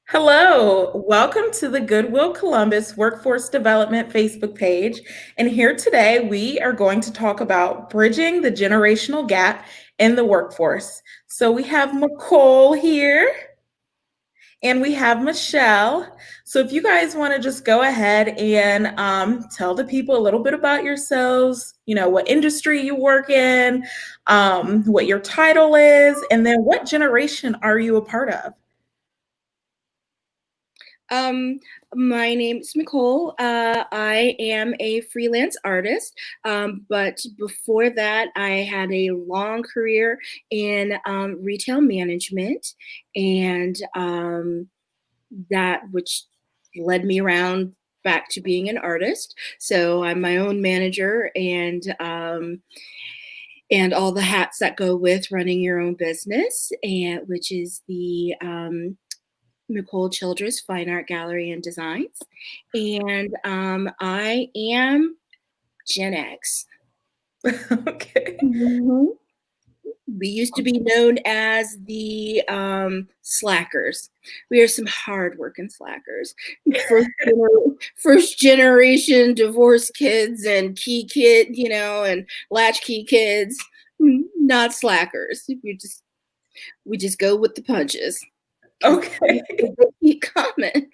Hello, welcome to the Goodwill Columbus Workforce Development Facebook page. And here today, we are going to talk about bridging the generational gap in the workforce. So we have McCole here and we have Michelle. So if you guys want to just go ahead and tell the people a little bit about yourselves, what industry you work in, what your title is, and then what generation are you a part of? Um, my name is Nicole. I am a freelance artist, but before that, I had a long career in retail management, and that which led me around back to being an artist. So I'm my own manager, and all the hats that go with running your own business, and which is the Nicole Childress Fine Art Gallery and Designs. And I am Gen X. Okay. Mhm. We used to be known as the slackers. We are some hardworking slackers. First generation divorced kids and and latchkey kids. Not slackers. We just go with the punches. Okay. They keep coming.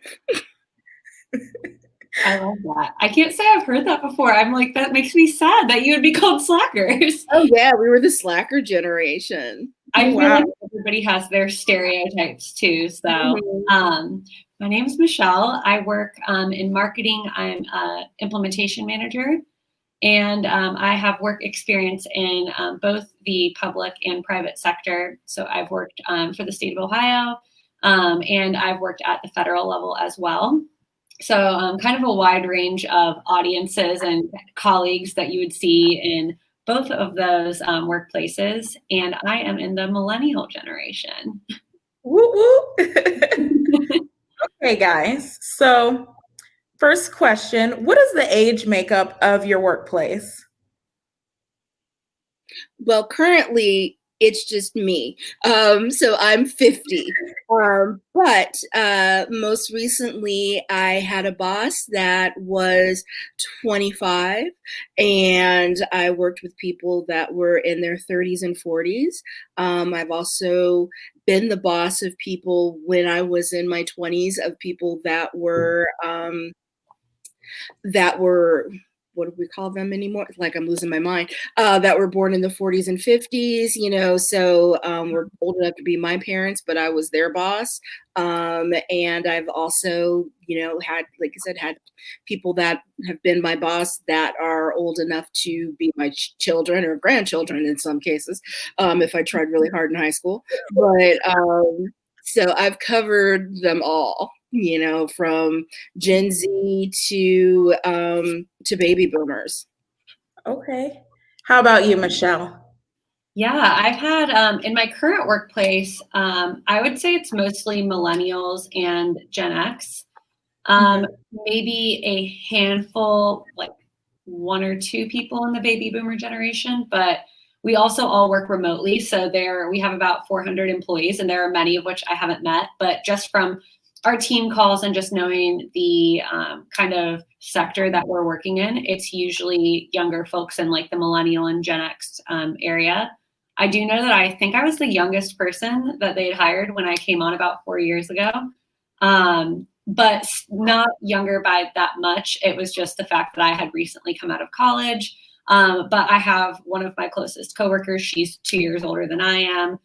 I love that. I can't say I've heard that before. I'm like, that makes me sad that you would be called slackers. Oh yeah, we were the slacker generation. I feel Wow. like everybody has their stereotypes too. So, Mhm. my name is Michelle. I work in marketing. I'm an implementation manager, and I have work experience in both the public and private sector. So I've worked for the state of Ohio, and I've worked at the federal level as well. So kind of a wide range of audiences and colleagues that you would see in both of those workplaces. And I am in the millennial generation. Woo woo. Okay, guys. So, first question, what is the age makeup of your workplace? Well, currently it's just me. So I'm 50. But most recently I had a boss that was 25, and I worked with people that were in their 30s and 40s. I've also been the boss of people when I was in my 20s, of people that were what do we call them anymore? Like, I'm losing my mind. That were born in the 40s and 50s, so were old enough to be my parents, but I was their boss. And I've also, had, like I said, had people that have been my boss that are old enough to be my children or grandchildren in some cases, if I tried really hard in high school. But so I've covered them all, from Gen Z to baby boomers. Okay. How about you, Michelle? Yeah, I've had in my current workplace, I would say it's mostly millennials and Gen X. Mhm. Maybe a handful, like one or two people in the baby boomer generation, but we also all work remotely. So we have about 400 employees, and there are many of which I haven't met, but just from our team calls and just knowing the kind of sector that we're working in, it's usually younger folks in like the millennial and Gen X area. I do know that I think I was the youngest person that they had hired when I came on about 4 years ago. But not younger by that much. It was just the fact that I had recently come out of college. But I have one of my closest coworkers. She's 2 years older than I am.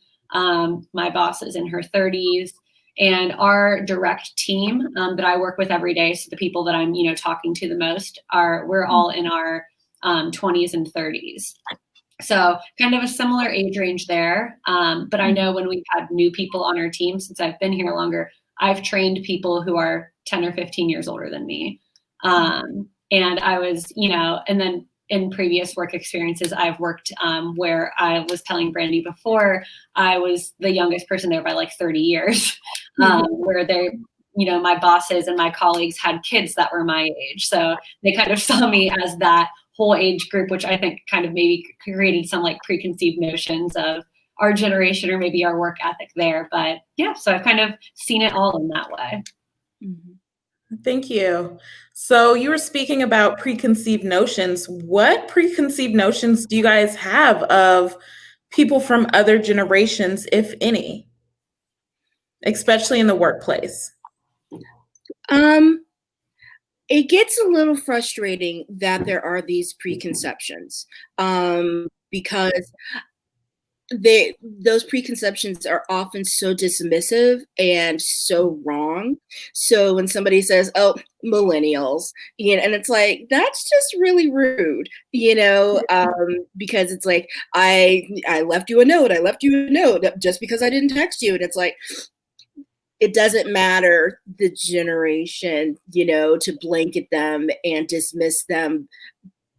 My boss is in her 30s. And our direct team that I work with every day, so the people that I'm, talking to the most, we're all in our 20s and 30s. So kind of a similar age range there. But I know when we've had new people on our team, since I've been here longer, I've trained people who are 10 or 15 years older than me. And I was, and then in previous work experiences, I've worked where I was telling Brandy before, I was the youngest person there by like 30 years, where my bosses and my colleagues had kids that were my age. So they kind of saw me as that whole age group, which I think kind of maybe created some like preconceived notions of our generation or maybe our work ethic there. But yeah, so I've kind of seen it all in that way. Mm-hmm. Thank you. So you were speaking about preconceived notions. What preconceived notions do you guys have of people from other generations, if any, especially in the workplace? It gets a little frustrating that there are these preconceptions, because those preconceptions are often so dismissive and so wrong. So when somebody says, "Oh, millennials," and it's like, that's just really rude, because it's like, I left you a note, just because I didn't text you, and it's like, it doesn't matter the generation, to blanket them and dismiss them,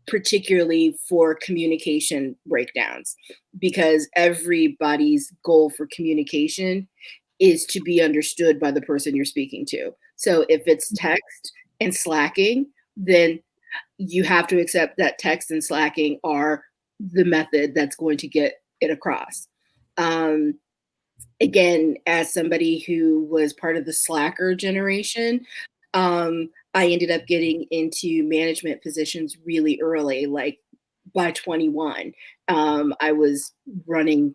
particularly for communication breakdowns, because everybody's goal for communication is to be understood by the person you're speaking to. So if it's text and slacking, then you have to accept that text and slacking are the method that's going to get it across. Again, as somebody who was part of the slacker generation, I ended up getting into management positions really early, like by 21. I was running,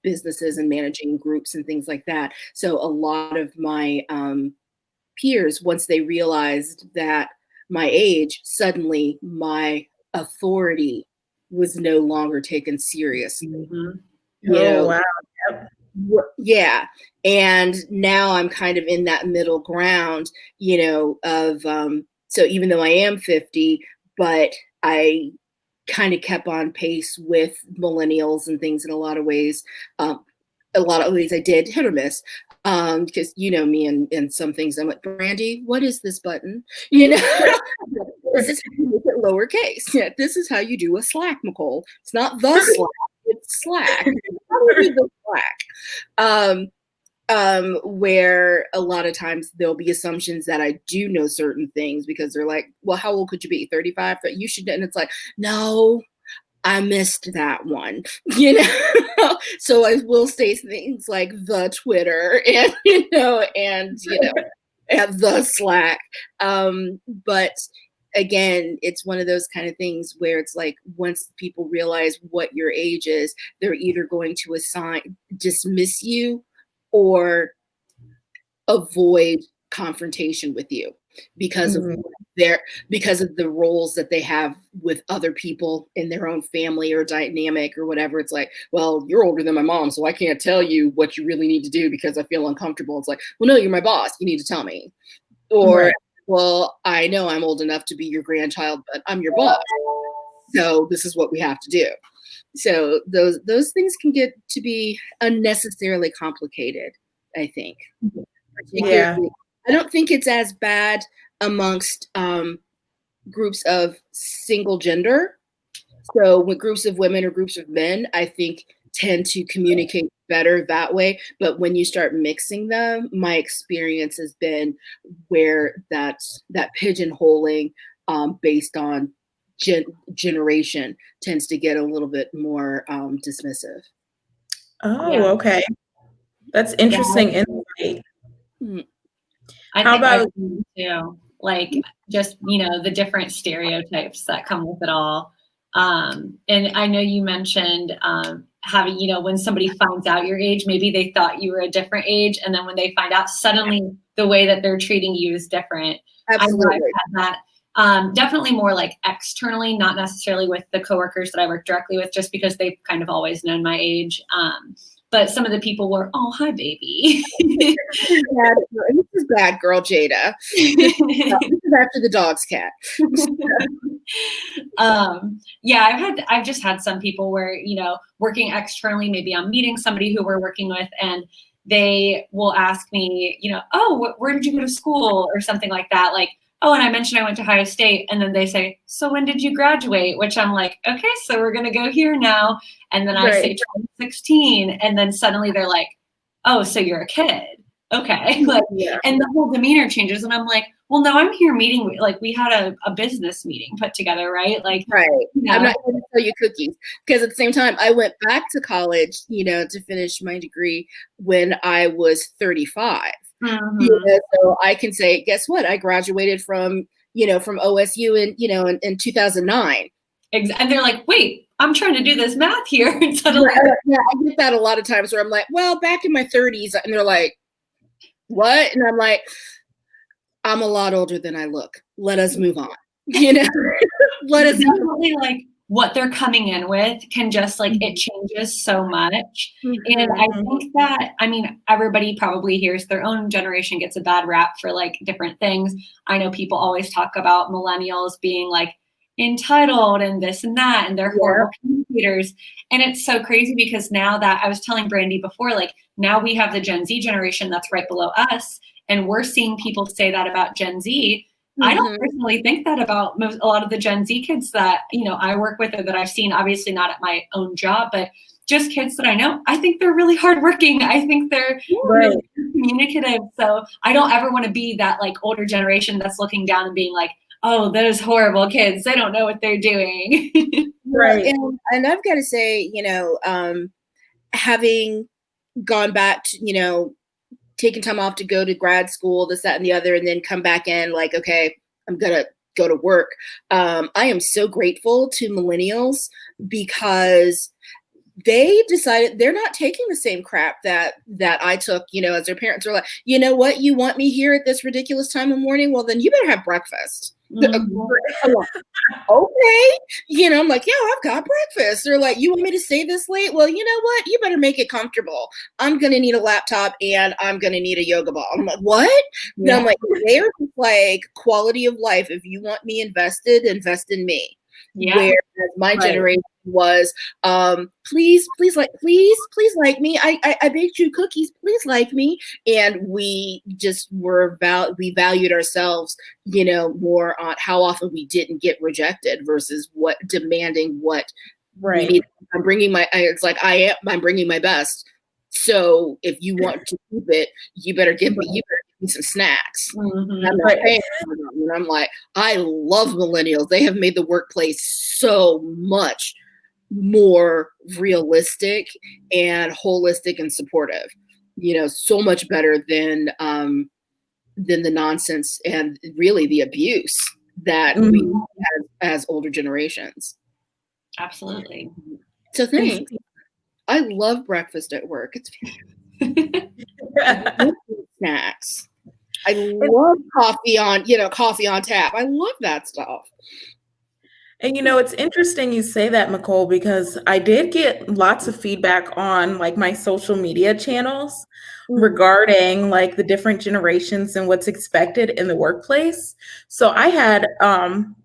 businesses and managing groups and things like that. So a lot of my peers, once they realized that my age, suddenly my authority was no longer taken seriously. Mm-hmm. Oh, wow. Yep. Yeah. And now I'm kind of in that middle ground, of, so even though I am 50, but I kind of kept on pace with millennials and things in a lot of ways. A lot of ways I did hit or miss. Because me and some things I'm like, Brandy, what is this button? This is how you make it lowercase. Yeah, this is how you do a Slack, Nicole. It's not the Slack, it's Slack. How do you do the Slack? Where a lot of times there'll be assumptions that I do know certain things because they're like, well, how old could you be? 35? You should. And it's like, no, I missed that one, So I will say things like the Twitter and, and the Slack. But again, it's one of those kind of things where it's like, once people realize what your age is, they're either going to dismiss you or avoid confrontation with you because of because of the roles that they have with other people in their own family or dynamic or whatever. It's like, well, you're older than my mom, so I can't tell you what you really need to do because I feel uncomfortable. It's like, well, no, you're my boss, you need to tell me. Or Right. well, I know I'm old enough to be your grandchild, but I'm your boss, so this is what we have to do. So those things can get to be unnecessarily complicated, I think. Yeah. I don't think it's as bad amongst groups of single gender. So with groups of women or groups of men, I think tend to communicate better that way. But when you start mixing them, my experience has been where that pigeonholing based on generation tends to get a little bit more dismissive. Oh, Yeah. okay. That's interesting insight. I How think I've about seen too, like just, the different stereotypes that come with it all. And I know you mentioned having, when somebody finds out your age, maybe they thought you were a different age. And then when they find out, suddenly the way that they're treating you is different. Absolutely. I know I've had that. Definitely more like externally, not necessarily with the coworkers that I work directly with, just because they've kind of always known my age. But some of the people were, oh, hi, baby. This is bad girl, Jada. This is after the dog's cat. Yeah, I've just had some people where, working externally, maybe I'm meeting somebody who we're working with and they will ask me, oh, where did you go to school or something like that? Like, oh, and I mentioned I went to Ohio State. And then they say, so when did you graduate? Which I'm like, okay, so we're going to go here now. And then I say 2016. And then suddenly they're like, oh, so you're a kid. Okay. Like, Yeah. and the whole demeanor changes. And I'm like, well, no, I'm here meeting, like we had a business meeting put together, right? Like, Right. yeah. I'm not going to sell you cookies, because at the same time, I went back to college, to finish my degree when I was 35. So I can say, guess what? I graduated from OSU in 2009. And they're like, wait, I'm trying to do this math here. And suddenly, Yeah, I get that a lot of times where I'm like, well, back in my 30s, and they're like, what? And I'm like, I'm a lot older than I look. Let us move on. Let us definitely like what they're coming in with can just like it changes so much. And I think that, I mean, everybody probably hears their own generation gets a bad rap for like different things. I know people always talk about millennials being like entitled and this and that, and they're horrible communicators. And it's so crazy because now that I was telling Brandy before, like now we have the Gen Z generation that's right below us, and we're seeing people say that about Gen Z. I don't personally think that about a lot of the Gen Z kids that, I work with or that I've seen, obviously not at my own job, but just kids that I know. I think they're really hardworking. I think they're really communicative. So I don't ever want to be that like older generation that's looking down and being like, oh, those horrible kids, they don't know what they're doing. Right. And I've got to say, having gone back to, taking time off to go to grad school, this, that, and the other, and then come back in like, okay, I'm going to go to work. I am so grateful to millennials because they decided they're not taking the same crap that I took, as their parents were like, you know what, you want me here at this ridiculous time of morning? Well, then you better have breakfast. Okay. I'm like, yeah, I've got breakfast. They're like, you want me to stay this late? Well, you know what? You better make it comfortable. I'm going to need a laptop and I'm going to need a yoga ball. I'm like, what? Yeah. I'm like, they're like quality of life. If you want me invested, invest in me. Yeah. Whereas my generation was, please like me. I baked you cookies. Please like me. And we just we valued ourselves, more on how often we didn't get rejected versus demanding what we need. I'm bringing I'm bringing my best. So if you want to keep it, you better give me some snacks. I'm not paying for them. And I'm like, I love millennials. They have made the workplace so much more realistic and holistic and supportive. So much better than the nonsense and really the abuse that we have as older generations. Absolutely. So thanks. I love breakfast at work. It's snacks. I love coffee on tap. I love that stuff. And it's interesting you say that, Nicole, because I did get lots of feedback on like my social media channels regarding like the different generations and what's expected in the workplace. So I had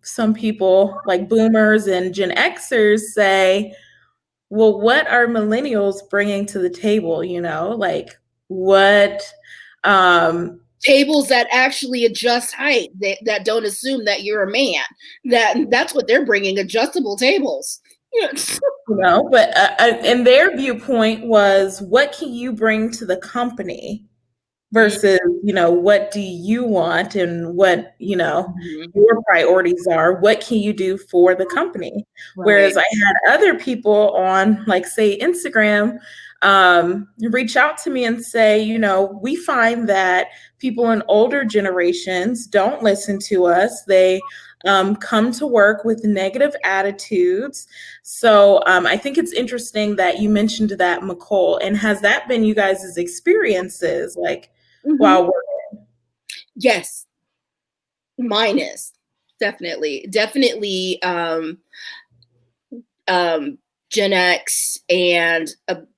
some people like boomers and Gen Xers say, well, what are millennials bringing to the table? Like what tables that actually adjust height, that don't assume that you're a man. That's what they're bringing, adjustable tables. But and their viewpoint was, what can you bring to the company versus, what do you want and what, your priorities are? What can you do for the company? Right. Whereas I had other people on, like, say, Instagram, reach out to me and say, we find that people in older generations don't listen to us. They come to work with negative attitudes. So I think it's interesting that you mentioned that, Nicole. And has that been you guys' experiences, like, while working? Yes, mine is definitely Gen X and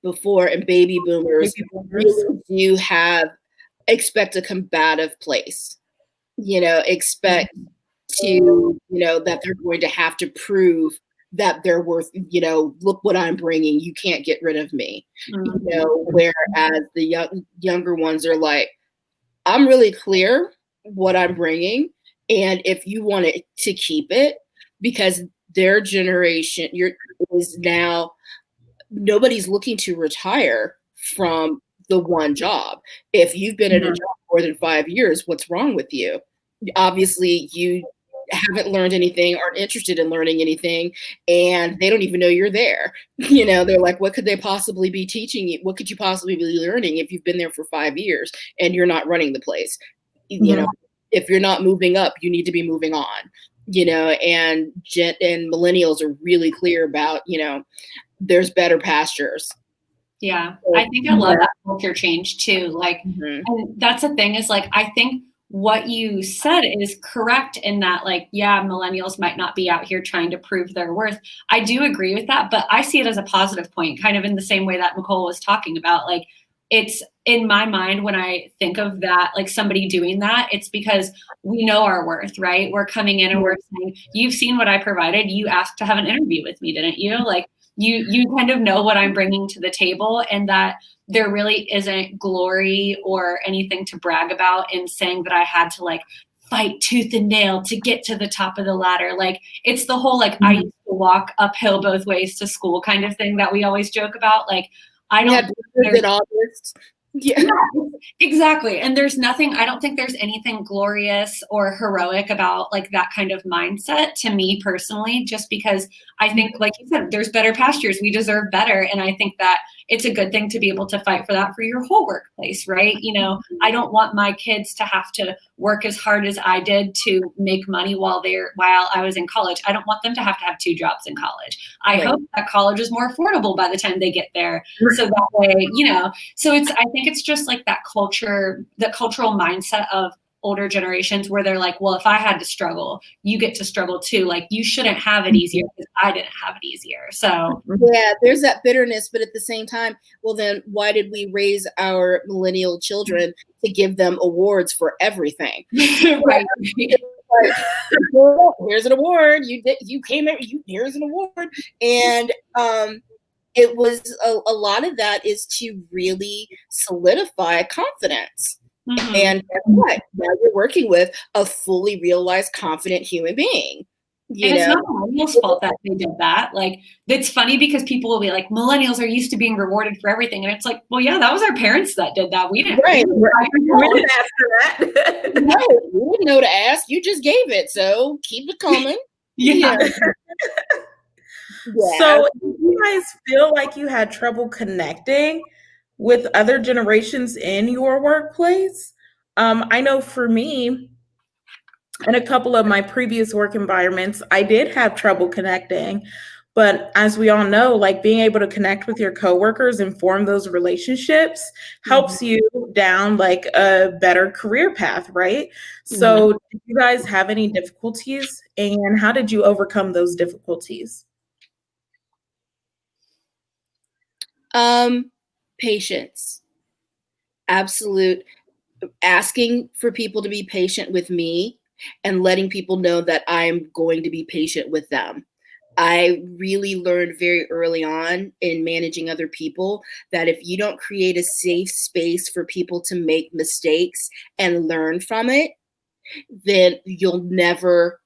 before and baby boomers you expect a combative place, expect to, that they're going to have to prove that they're worth, look what I'm bringing. You can't get rid of me. Whereas the younger ones are like, I'm really clear what I'm bringing. And if you want to keep it, because their generation is now, nobody's looking to retire from the one job. If you've been at a job more than 5 years, what's wrong with you? obviously you haven't learned anything, aren't interested in learning anything, and they don't even know you're there. They're like, what could they possibly be teaching you? What could you possibly be learning if you've been there for 5 years and you're not running the place? If you're not moving up, you need to be moving on. And millennials are really clear about, there's better pastures. Yeah, I think I love that culture change too. Like, and that's the thing is like, I think what you said is correct in that, like, yeah, millennials might not be out here trying to prove their worth. I do agree with that, but I see it as a positive point, kind of in the same way that Nicole was talking about. Like, it's in my mind when I think of that, like somebody doing that, it's because we know our worth, right? We're coming in and we're saying, you've seen what I provided. You asked to have an interview with me, didn't you? Like, you kind of know what I'm bringing to the table, and that there really isn't glory or anything to brag about in saying that I had to like fight tooth and nail to get to the top of the ladder. Like, it's the whole, like, I used to walk uphill both ways to school kind of thing that we always joke about. Like, I don't yeah, exactly. And there's nothing, I don't think there's anything glorious or heroic about like that kind of mindset to me personally, just because I think, like you said, there's better pastures. We deserve better. And I think that it's a good thing to be able to fight for that for your whole workplace, right? I don't want my kids to have to work as hard as I did to make money while I was in college. I don't want them to have 2 jobs in college. I hope that college is more affordable by the time they get there. So that way, so I think it's just like that culture, the cultural mindset of older generations where they're like, well, if I had to struggle, you get to struggle too. Like, you shouldn't have it easier because I didn't have it easier. So yeah, there's that bitterness, but at the same time, well, then why did we raise our millennial children to give them awards for everything? Right. Here's an award. You came in. Here's an award, and it was a lot of that is to really solidify confidence. And guess what? Now you're working with a fully realized, confident human being. And it's not millennials' fault that they did that. Like, it's funny because people will be like, millennials are used to being rewarded for everything. And it's like, well, yeah, that was our parents that did that. We didn't. Right. We didn't ask for that. No, you didn't know to ask. You just gave it. So keep it coming. Yeah. So you guys feel like you had trouble connecting with other generations in your workplace? I know for me, in a couple of my previous work environments, I did have trouble connecting. But as we all know, like, being able to connect with your coworkers and form those relationships helps you down like a better career path, right? So did you guys have any difficulties, and how did you overcome those difficulties? Patience. Absolute. Asking for people to be patient with me and letting people know that I'm going to be patient with them. I really learned very early on in managing other people that if you don't create a safe space for people to make mistakes and learn from it, then you'll never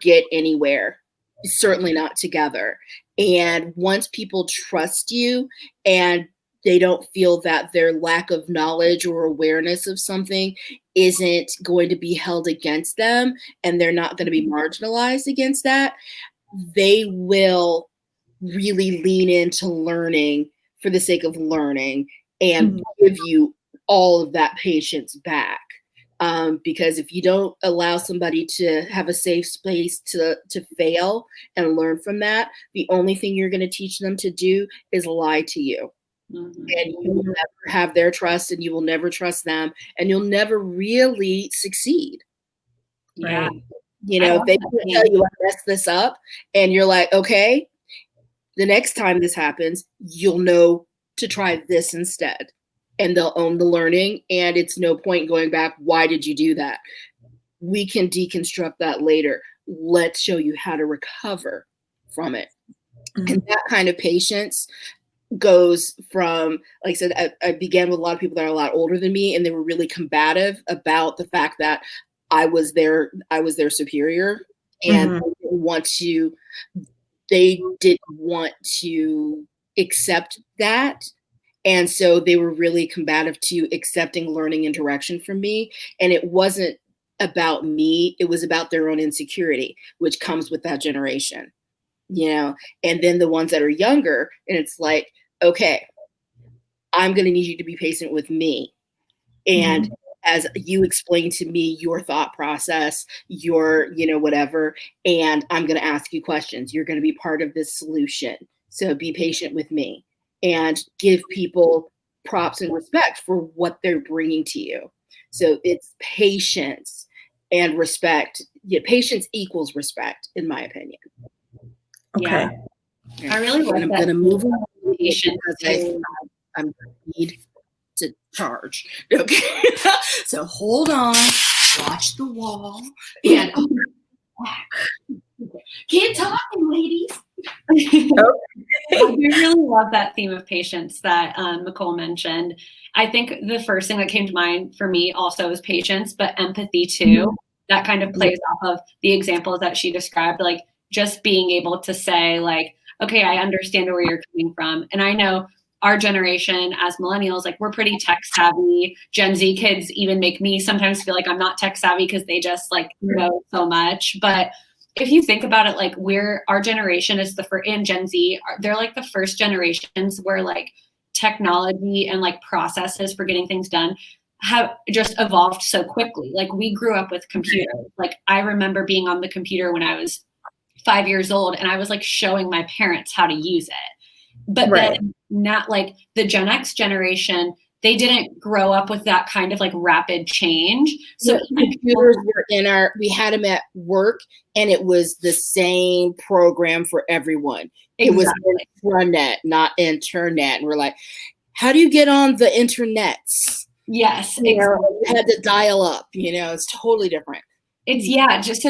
get anywhere. Certainly not together. And once people trust you and they don't feel that their lack of knowledge or awareness of something isn't going to be held against them, and they're not going to be marginalized against that, they will really lean into learning for the sake of learning and give you all of that patience back. Because if you don't allow somebody to have a safe space to fail and learn from that, the only thing you're going to teach them to do is lie to you. And you will never have their trust, and you will never trust them, and you'll never really succeed. Yeah. If they tell you, I messed this up, and you're like, okay, the next time this happens, you'll know to try this instead. And they'll own the learning, and it's no point going back. Why did you do that? We can deconstruct that later. Let's show you how to recover from it. And that kind of patience goes from, like I said, I began with a lot of people that are a lot older than me, and they were really combative about the fact that I was their superior, and they didn't want to accept that. And so they were really combative to accepting learning and direction from me. And it wasn't about me. It was about their own insecurity, which comes with that generation, and then the ones that are younger, and it's like, okay, I'm going to need you to be patient with me. And as you explain to me your thought process, your, whatever, and I'm going to ask you questions. You're going to be part of this solution. So be patient with me and give people props and respect for what they're bringing to you. So it's patience and respect. Yeah, patience equals respect, in my opinion. Okay. I really like I'm that. going to move on Patience because I'm need to charge. Okay. So hold on, watch the wall, and keep talking, ladies. I do really love that theme of patience that Nicole mentioned. I think the first thing that came to mind for me also is patience, but empathy too. That kind of plays off of the examples that she described, like just being able to say, like, okay, I understand where you're coming from. And I know our generation as millennials, like, we're pretty tech savvy. Gen Z kids even make me sometimes feel like I'm not tech savvy because they just like know so much. But if you think about it, like, our generation is and Gen Z, they're like the first generations where like technology and like processes for getting things done have just evolved so quickly. Like, we grew up with computers. Like, I remember being on the computer when I was 5 years old, and I was like showing my parents how to use it. But then not like the Gen X generation, they didn't grow up with that kind of like rapid change. So computers were we had them at work, and it was the same program for everyone. Exactly. It was intranet, not internet. And we're like, how do you get on the internet? Yes, exactly. You had to dial up, it's totally different. It's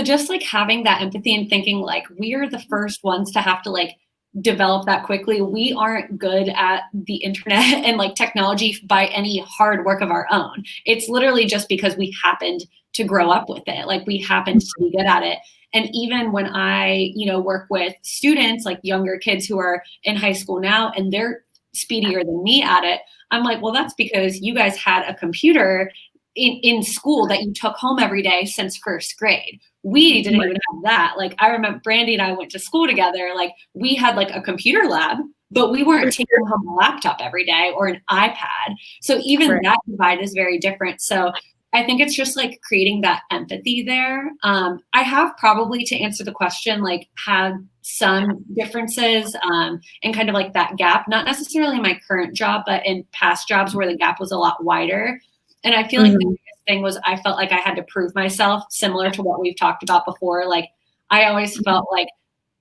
just like having that empathy and thinking like, we are the first ones to have to like develop that quickly. We aren't good at the internet and like technology by any hard work of our own. It's literally just because we happened to grow up with it. Like, we happened to be good at it. And even when I, work with students, like younger kids who are in high school now, and they're speedier than me at it, I'm like, well, that's because you guys had a computer in school that you took home every day since first grade. We didn't even have that. Like, I remember Brandy and I went to school together. Like, we had like a computer lab, but we weren't taking home a laptop every day or an iPad. So even that divide is very different. So I think it's just like creating that empathy there. I have probably, to answer the question, like had some differences and kind of like that gap, not necessarily in my current job, but in past jobs where the gap was a lot wider. And I feel like the biggest thing was I felt like I had to prove myself, similar to what we've talked about before. Like, I always felt like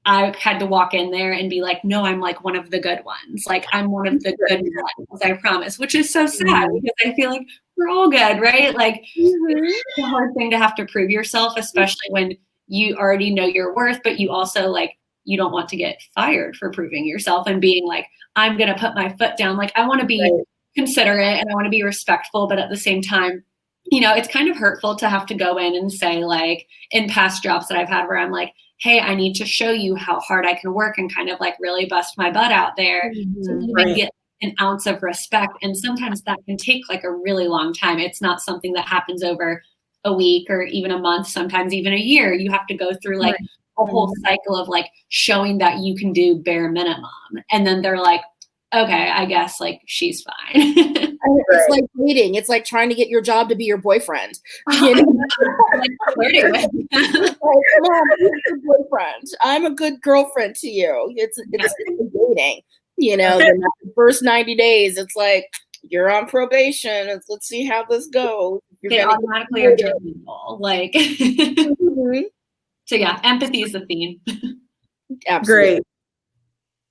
I had to walk in there and be like, no, I'm like one of the good ones. Like, I'm one of the good ones, I promise, which is so sad because I feel like we're all good, right? Like, it's a hard thing to have to prove yourself, especially when you already know your worth, but you also like, you don't want to get fired for proving yourself and being like, I'm going to put my foot down. Like, I want to be considerate and I want to be respectful, but at the same time, it's kind of hurtful to have to go in and say, like, in past jobs that I've had where I'm like, hey, I need to show you how hard I can work and kind of like really bust my butt out there to even get an ounce of respect. And sometimes that can take like a really long time. It's not something that happens over a week or even a month, sometimes even a year. You have to go through like a whole cycle of like showing that you can do bare minimum. And then they're like, okay, I guess like she's fine. It's like dating. It's like trying to get your job to be your boyfriend. Like, flirting with. Like, come on, I'm a boyfriend. I'm a good girlfriend to you. It's dating. The first 90 days, it's like you're on probation. Let's see how this goes. They automatically are judgmental. Like, so yeah, empathy is the theme. Absolutely. Great.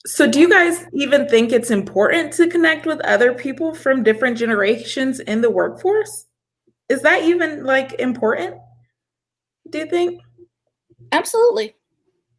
So do you guys even think it's important to connect with other people from different generations in the workforce? Is that even like important? Do you think? Absolutely.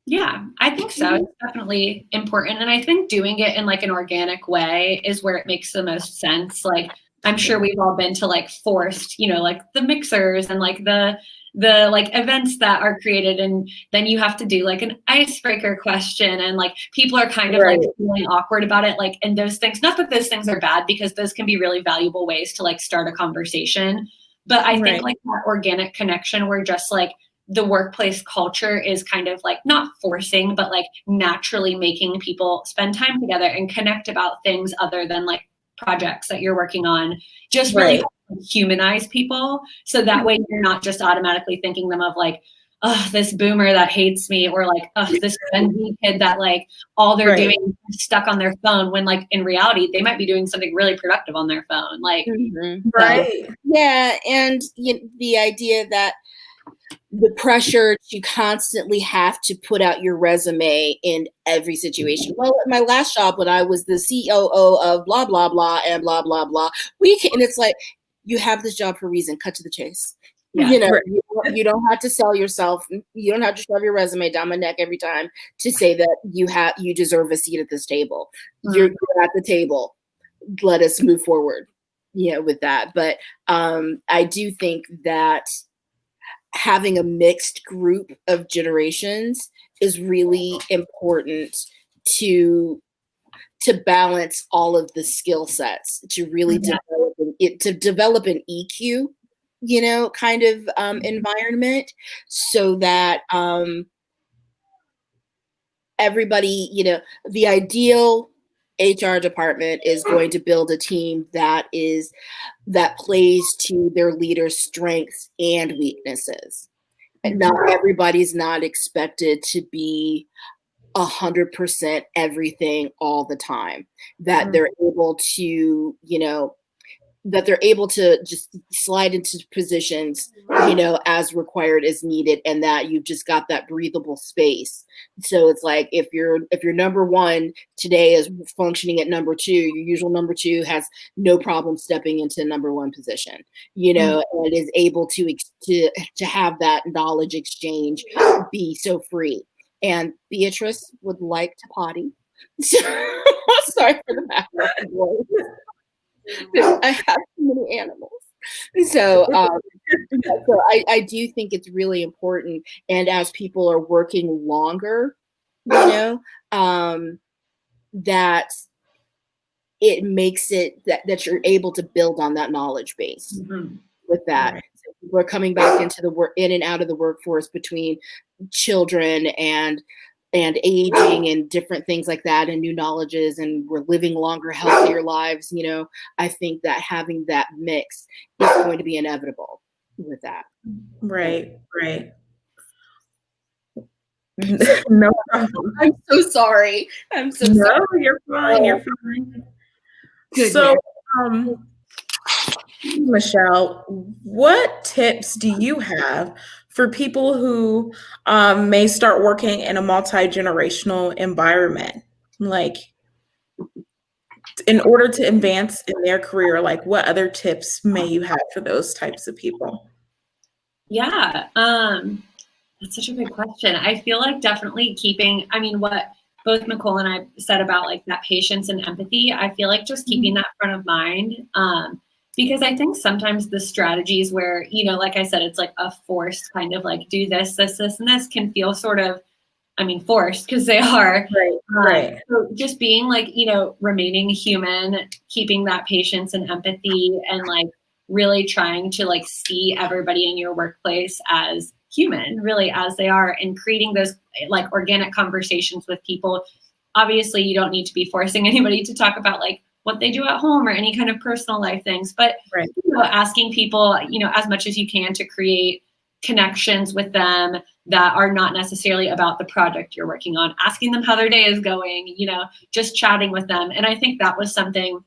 Yeah, I think so. It's definitely important. And I think doing it in like an organic way is where it makes the most sense. Like, I'm sure we've all been to like forced, like the mixers and like the like events that are created, and then you have to do like an icebreaker question, and like people are kind of like feeling awkward about it. Like, and those things, not that those things are bad, because those can be really valuable ways to like start a conversation. But I think Right. like that organic connection where just like the workplace culture is kind of like not forcing, but like naturally making people spend time together and connect about things other than like projects that you're working on, just really Right. humanize people. So that way you're not just automatically thinking them of like, oh, this boomer that hates me, or like, oh, this Gen Z kid that like all they're Right. doing is stuck on their phone, when like in reality they might be doing something really productive on their phone. Like, Right. Yeah, and the idea that the pressure to constantly have to put out your resume in every situation. Well, at my last job, when I was the COO of blah blah blah and blah blah blah, and it's like, you have this job for a reason. Cut to the chase. yeah, Right. You don't have to sell yourself. You don't have to shove your resume down my neck every time to say that you deserve a seat at this table. You're at the table. Let us move forward. With that. But I do think that having a mixed group of generations is really important to balance all of the skill sets, to really develop an EQ, kind of environment, so that everybody, the ideal HR department is going to build a team that plays to their leaders' strengths and weaknesses. And not everybody's not expected to be 100% everything all the time. That they're able to, just slide into positions, as required, as needed, and that you've just got that breathable space. So it's like, if your number one today is functioning at number two, your usual number two has no problem stepping into number one position, and is able to have that knowledge exchange be so free. And Beatrice would like to potty. Sorry for the background voice. I have too many animals. So, so I do think it's really important. And as people are working longer, that it makes it that you're able to build on that knowledge base with that. Right. So we're coming back into in and out of the workforce between children and aging and different things like that, and new knowledges, and we're living longer, healthier lives. I think that having that mix is going to be inevitable with that. Right. Right. No problem. I'm so sorry. I'm so No, sorry. you're fine. You're fine. Good. So, Michelle, what tips do you have for people who may start working in a multi-generational environment? Like, in order to advance in their career, like what other tips may you have for those types of people? Yeah, that's such a good question. I feel like definitely what both Nicole and I said about like that patience and empathy, I feel like just keeping that front of mind. Because I think sometimes the strategies where, like I said, it's like a forced kind of like do this, this, this, and this can feel sort of, forced, because they are. Right. So just being like, remaining human, keeping that patience and empathy, and like really trying to like see everybody in your workplace as human, really as they are, and creating those like organic conversations with people. Obviously, you don't need to be forcing anybody to talk about like what they do at home or any kind of personal life things, but asking people, as much as you can to create connections with them that are not necessarily about the project you're working on, asking them how their day is going, just chatting with them. And I think that was something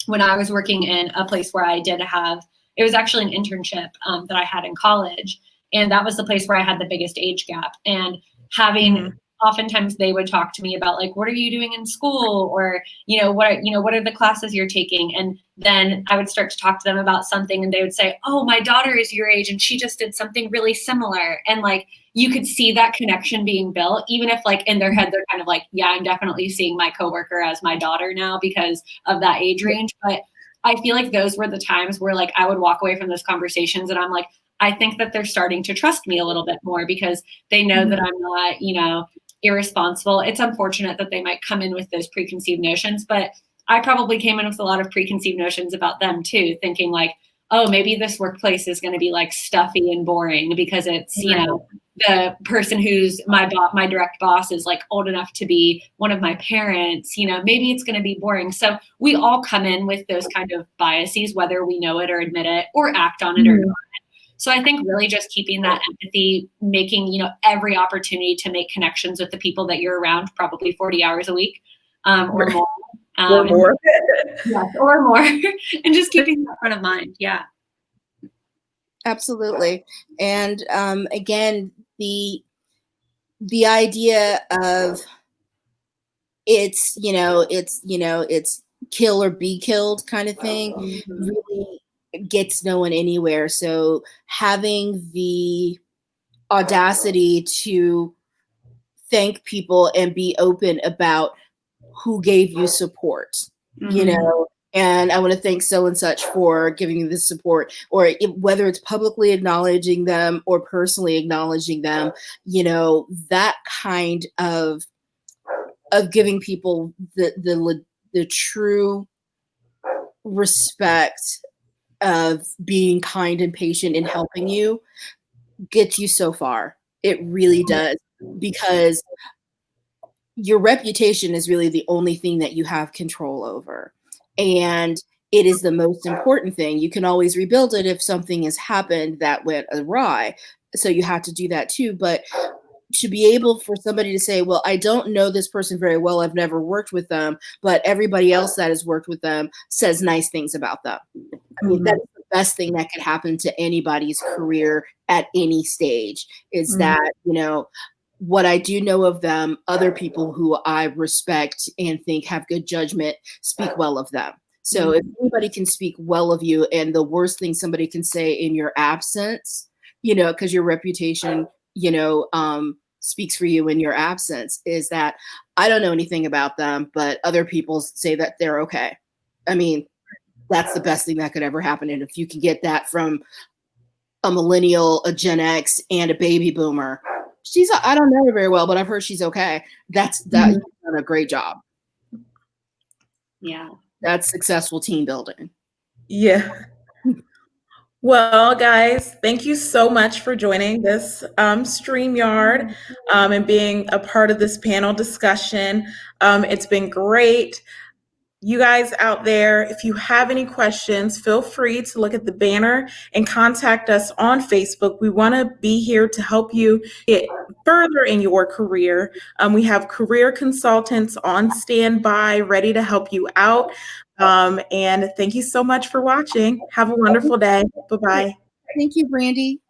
when I was working in a place where I did have, it was actually an internship that I had in college. And that was the place where I had the biggest age gap. And having, oftentimes they would talk to me about like, what are you doing in school? Or, what are the classes you're taking? And then I would start to talk to them about something and they would say, oh, my daughter is your age and she just did something really similar. And like, you could see that connection being built, even if like in their head, they're kind of like, yeah, I'm definitely seeing my coworker as my daughter now because of that age range. But I feel like those were the times where like, I would walk away from those conversations and I'm like, I think that they're starting to trust me a little bit more because they know that I'm not, irresponsible. It's unfortunate that they might come in with those preconceived notions, but I probably came in with a lot of preconceived notions about them too, thinking like, oh, maybe this workplace is going to be like stuffy and boring because it's, you know, the person who's my direct boss is like old enough to be one of my parents, you know, maybe it's going to be boring. So we all come in with those kind of biases, whether we know it or admit it or act on it or not. So I think really just keeping that empathy, making, you know, every opportunity to make connections with the people that you're around, probably 40 hours a week, or more. Or more. Yes, or more. And just keeping that front of mind. Yeah. Absolutely. And again, the idea of it's kill or be killed kind of thing really gets no one anywhere. So having the audacity to thank people and be open about who gave you support, you know, and I want to thank so and such for giving you this support, or whether it's publicly acknowledging them or personally acknowledging them, you know, that kind of giving people the true respect of being kind and patient and helping you gets you so far. It really does, because your reputation is really the only thing that you have control over. And it is the most important thing. You can always rebuild it if something has happened that went awry. So you have to do that too. But to be able for somebody to say, well, I don't know this person very well, I've never worked with them, but everybody else that has worked with them says nice things about them. I mean, that's the best thing that could happen to anybody's career at any stage, is that, you know, what I do know of them, other people who I respect and think have good judgment speak well of them. So if anybody can speak well of you, and the worst thing somebody can say in your absence, you know, because your reputation, you know, speaks for you in your absence, is that I don't know anything about them, but other people say that they're okay. I mean, that's the best thing that could ever happen. And if you can get that from a millennial, a Gen X, and a baby boomer, I don't know her very well, but I've heard she's okay. You've done a great job. Yeah. That's successful team building. Yeah. Well, guys, thank you so much for joining this StreamYard and being a part of this panel discussion. It's been great. You guys out there, if you have any questions, feel free to look at the banner and contact us on Facebook. We want to be here to help you get further in your career. We have career consultants on standby, ready to help you out. And thank you so much for watching. Have a wonderful day. Bye-bye. Thank you, Brandy.